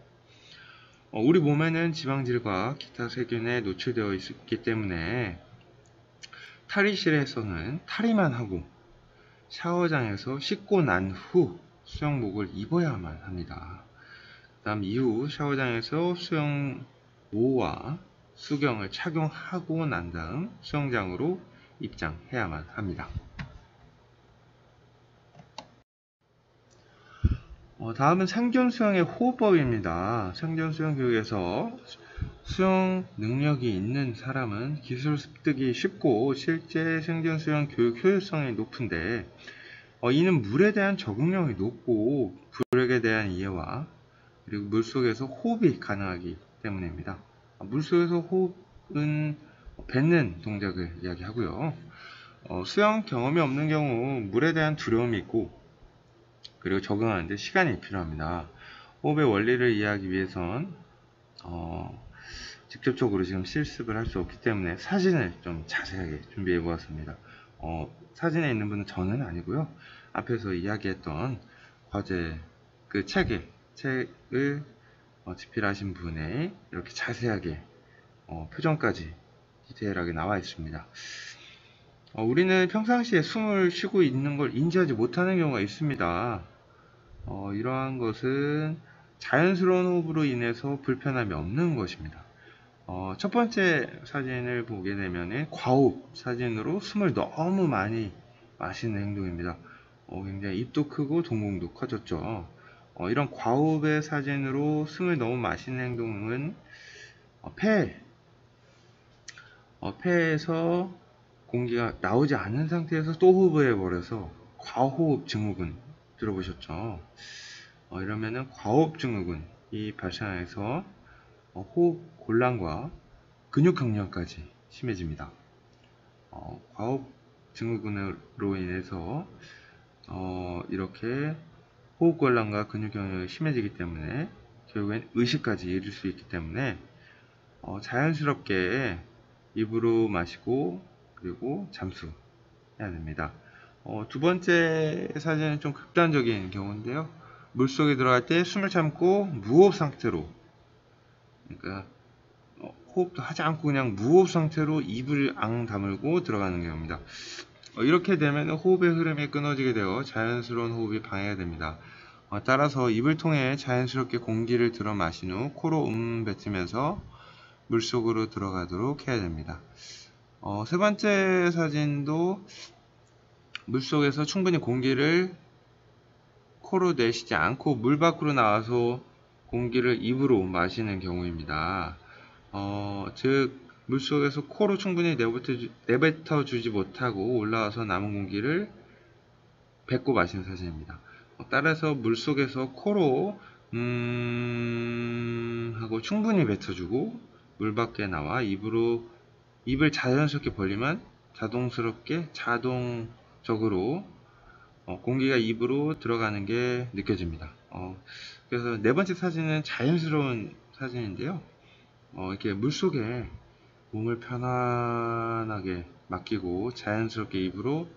우리 몸에는 지방질과 기타 세균에 노출되어 있기 때문에 탈의실에서는 탈의만 하고 샤워장에서 씻고 난 후 수영복을 입어야만 합니다. 그 다음 이후 샤워장에서 수영모와 수경을 착용하고 난 다음 수영장으로 입장해야만 합니다. 다음은 생존수영의 호흡법입니다. 생존수영 교육에서 수영 능력이 있는 사람은 기술 습득이 쉽고 실제 생존수영 교육 효율성이 높은데, 이는 물에 대한 적응력이 높고 불에 대한 이해와 그리고 물속에서 호흡이 가능하기 때문입니다. 물속에서 호흡은 뱉는 동작을 이야기하고요. 수영 경험이 없는 경우 물에 대한 두려움이 있고 그리고 적응하는데 시간이 필요합니다. 호흡의 원리를 이해하기 위해선 직접적으로 지금 실습을 할 수 없기 때문에 사진을 좀 자세하게 준비해 보았습니다. 사진에 있는 분은 저는 아니고요. 앞에서 이야기했던 과제 그 책을 집필하신 분의 이렇게 자세하게 표정까지 디테일하게 나와 있습니다. 우리는 평상시에 숨을 쉬고 있는 걸 인지하지 못하는 경우가 있습니다. 이러한 것은 자연스러운 호흡으로 인해서 불편함이 없는 것입니다. 첫 번째 사진을 보게 되면 과호흡 사진으로 숨을 너무 많이 마시는 행동입니다. 굉장히 입도 크고 동공도 커졌죠. 이런 과호흡의 사진으로 숨을 너무 마시는 행동은 폐에서 공기가 나오지 않는 상태에서 또 호흡을 해버려서 과호흡 증후군 들어보셨죠? 이러면은 과호흡 증후군이 발생해서 호흡 곤란과 근육 경련까지 심해집니다. 과호흡 증후군으로 인해서 이렇게 호흡 곤란과 근육 경련이 심해지기 때문에 결국엔 의식까지 이를 수 있기 때문에 자연스럽게 입으로 마시고 그리고 잠수해야 됩니다. 두 번째 사진은 좀 극단적인 경우인데요. 물속에 들어갈 때 숨을 참고 무호흡 상태로, 그러니까 호흡도 하지 않고 그냥 무호흡 상태로 입을 앙 다물고 들어가는 경우입니다. 이렇게 되면 호흡의 흐름이 끊어지게 되어 자연스러운 호흡이 방해가 됩니다. 따라서 입을 통해 자연스럽게 공기를 들어 마신 후 코로 뱉으면서 물속으로 들어가도록 해야 됩니다. 세 번째 사진도 물속에서 충분히 공기를 코로 내쉬지 않고 물 밖으로 나와서 공기를 입으로 마시는 경우입니다. 즉 물속에서 코로 충분히 내뱉어 주지 못하고 올라와서 남은 공기를 뱉고 마시는 사진입니다. 따라서 물속에서 코로 하고 충분히 뱉어주고 물 밖에 나와 입을 자연스럽게 벌리면 자동적으로 공기가 입으로 들어가는 게 느껴집니다. 그래서 네 번째 사진은 자연스러운 사진인데요. 이렇게 물속에 몸을 편안하게 맡기고 자연스럽게 입으로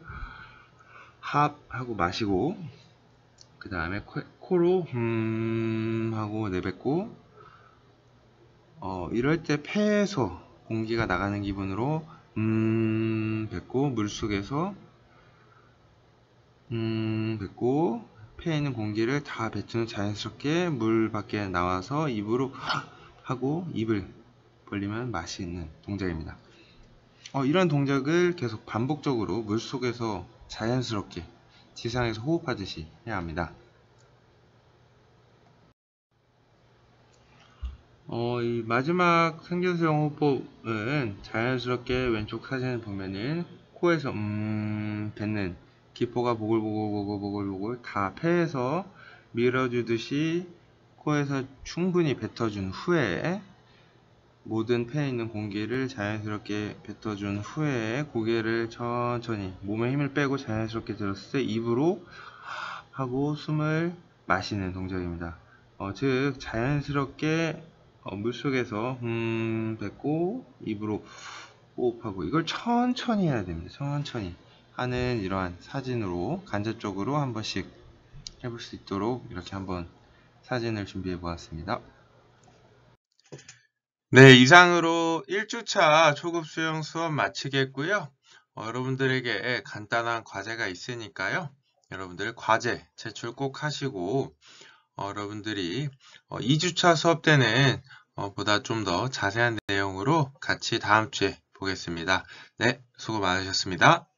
하고 마시고 그 다음에 코로 하고 내뱉고 이럴 때 폐에서 공기가 나가는 기분으로 뱉고 물속에서 뱉고 폐에 있는 공기를 다 뱉은 자연스럽게 물 밖에 나와서 입으로 하고 입을 벌리면 맛이 있는 동작입니다. 이런 동작을 계속 반복적으로 물속에서 자연스럽게 지상에서 호흡하듯이 해야 합니다. 이 마지막 생존수영 호흡법은 자연스럽게 왼쪽 사진을 보면은 코에서 뱉는 기포가 보글보글 다 폐에서 밀어주듯이 코에서 충분히 뱉어준 후에 모든 폐에 있는 공기를 자연스럽게 뱉어준 후에 고개를 천천히 몸에 힘을 빼고 자연스럽게 들었을 때 입으로 하고 숨을 마시는 동작입니다. 즉 자연스럽게 물속에서 뱉고 입으로 호흡하고 이걸 천천히 해야 됩니다. 천천히 하는 이러한 사진으로 간접적으로 한 번씩 해볼 수 있도록 이렇게 한번 사진을 준비해 보았습니다. 네, 이상으로 1주차 초급 수영 수업 마치겠고요. 여러분들에게 간단한 과제가 있으니까요. 여러분들 과제 제출 꼭 하시고 여러분들이 2주차 수업 때는 보다 좀 더 자세한 내용으로 같이 다음 주에 보겠습니다. 네, 수고 많으셨습니다.